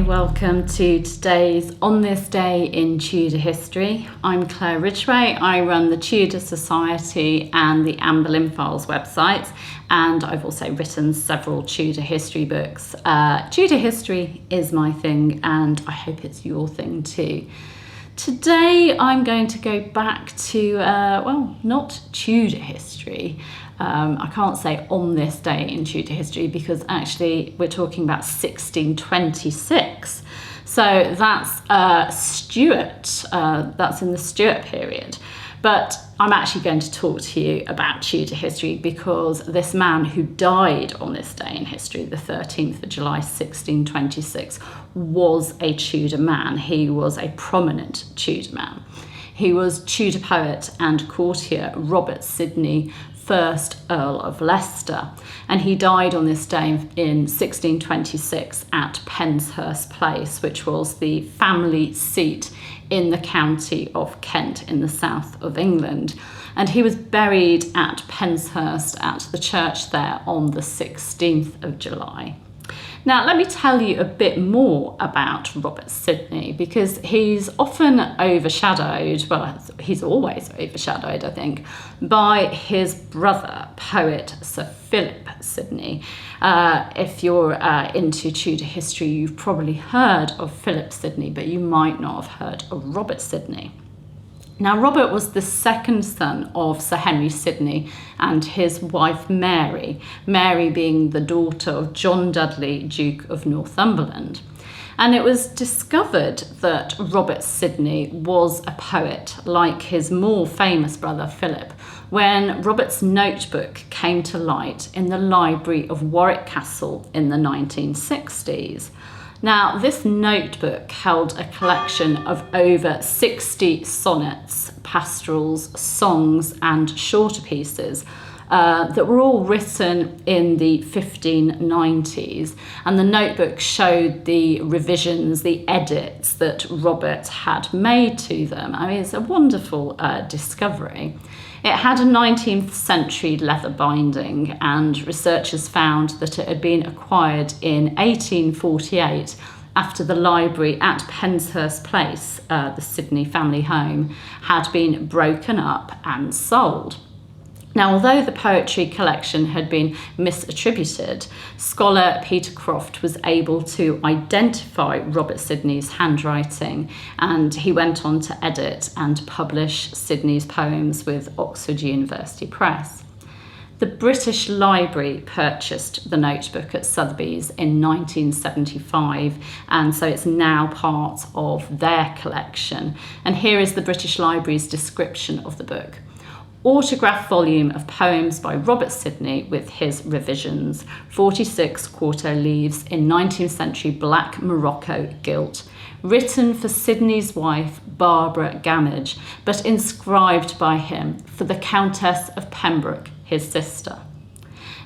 welcome to today's On This Day in Tudor History. I'm Claire Ridgway. I run the Tudor Society and the Anne Boleyn Files websites, and I've also written several Tudor history books. Tudor history is my thing, and I hope it's your thing too. Today I'm going to go back to, not Tudor history. I can't say on this day in Tudor history because actually we're talking about 1626. So that's Stuart, that's in the Stuart period. But I'm actually going to talk to you about Tudor history because this man who died on this day in history, the 13th of July 1626, was a Tudor man. He was a prominent Tudor man. He was Tudor poet and courtier Robert Sidney, 1st Earl of Leicester, and he died on this day in 1626 at Penshurst Place, which was the family seat in the county of Kent in the south of England. And he was buried at Penshurst at the church there on the 16th of July. Now, let me tell you a bit more about Robert Sidney because he's often overshadowed, well, he's always overshadowed, I think, by his brother, poet Sir Philip Sidney. If you're into Tudor history, you've probably heard of Philip Sidney, but you might not have heard of Robert Sidney. Now, Robert was the second son of Sir Henry Sidney and his wife Mary, Mary being the daughter of John Dudley, Duke of Northumberland. And it was discovered that Robert Sidney was a poet, like his more famous brother Philip, when Robert's notebook came to light in the library of Warwick Castle in the 1960s. Now, this notebook held a collection of over 60 sonnets, pastorals, songs, and shorter pieces that were all written in the 1590s. And the notebook showed the revisions, the edits that Robert had made to them. I mean, it's a wonderful discovery. It had a 19th century leather binding, and researchers found that it had been acquired in 1848 after the library at Penshurst Place, the Sidney family home, had been broken up and sold. Now, although the poetry collection had been misattributed, scholar Peter Croft was able to identify Robert Sidney's handwriting, and he went on to edit and publish Sidney's poems with Oxford University Press. The British Library purchased the notebook at Sotheby's in 1975, and so it's now part of their collection. And here is the British Library's description of the book. Autograph volume of poems by Robert Sidney with his revisions, 46 quarto leaves in 19th century black Morocco gilt, written for Sidney's wife Barbara Gamage, but inscribed by him for the Countess of Pembroke, his sister.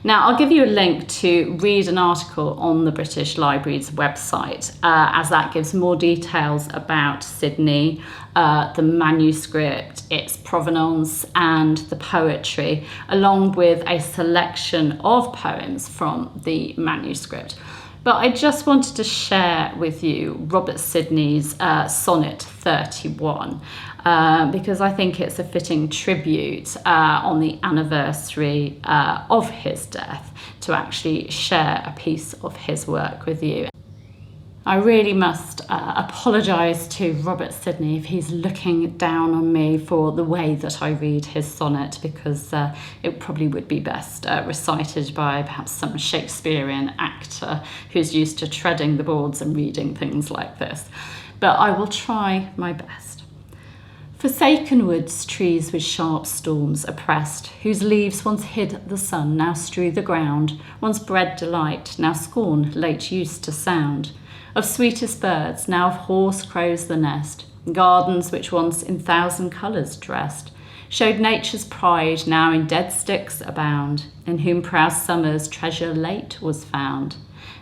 Now, I'll give you a link to read an article on the British Library's website, as that gives more details about Sidney, the manuscript, its provenance, and the poetry, along with a selection of poems from the manuscript. But I just wanted to share with you Robert Sidney's Sonnet 31, because I think it's a fitting tribute on the anniversary of his death to actually share a piece of his work with you. I really must apologise to Robert Sidney if he's looking down on me for the way that I read his sonnet, because it probably would be best recited by perhaps some Shakespearean actor who's used to treading the boards and reading things like this. But I will try my best. Forsaken woods, trees with sharp storms oppressed, whose leaves once hid the sun, now strew the ground, once bred delight, now scorn, late used to sound. Of sweetest birds, now of hoarse crows the nest, gardens which once in thousand colours dressed, showed nature's pride, now in dead sticks abound, in whom proud summer's treasure late was found,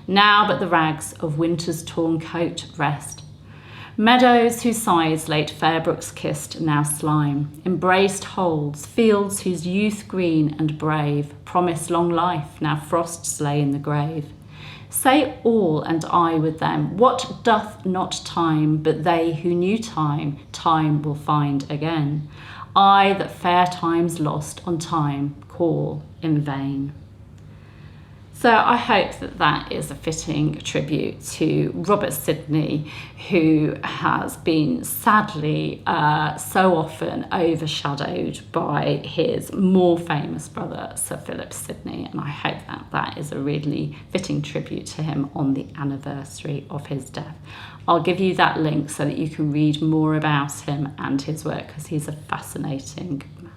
now but the rags of winter's torn coat rest. Meadows whose sides late fair brooks kissed, now slime, embraced holds, fields whose youth green and brave, promised long life, now frosts lay in the grave. Say all, and I with them. What doth not time, but they who knew time, time will find again. I that fair times lost on time call in vain. So I hope that that is a fitting tribute to Robert Sidney, who has been sadly so often overshadowed by his more famous brother, Sir Philip Sidney. And I hope that that is a really fitting tribute to him on the anniversary of his death. I'll give you that link so that you can read more about him and his work, because he's a fascinating man.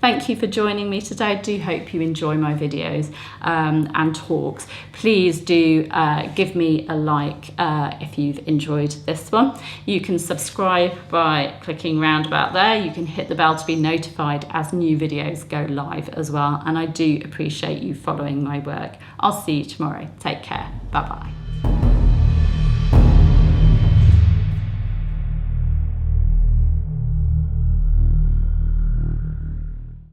Thank you for joining me today. I do hope you enjoy my videos and talks. Please do give me a like if you've enjoyed this one. You can subscribe by clicking round about there. You can hit the bell to be notified as new videos go live as well. And I do appreciate you following my work. I'll see you tomorrow. Take care. Bye-bye.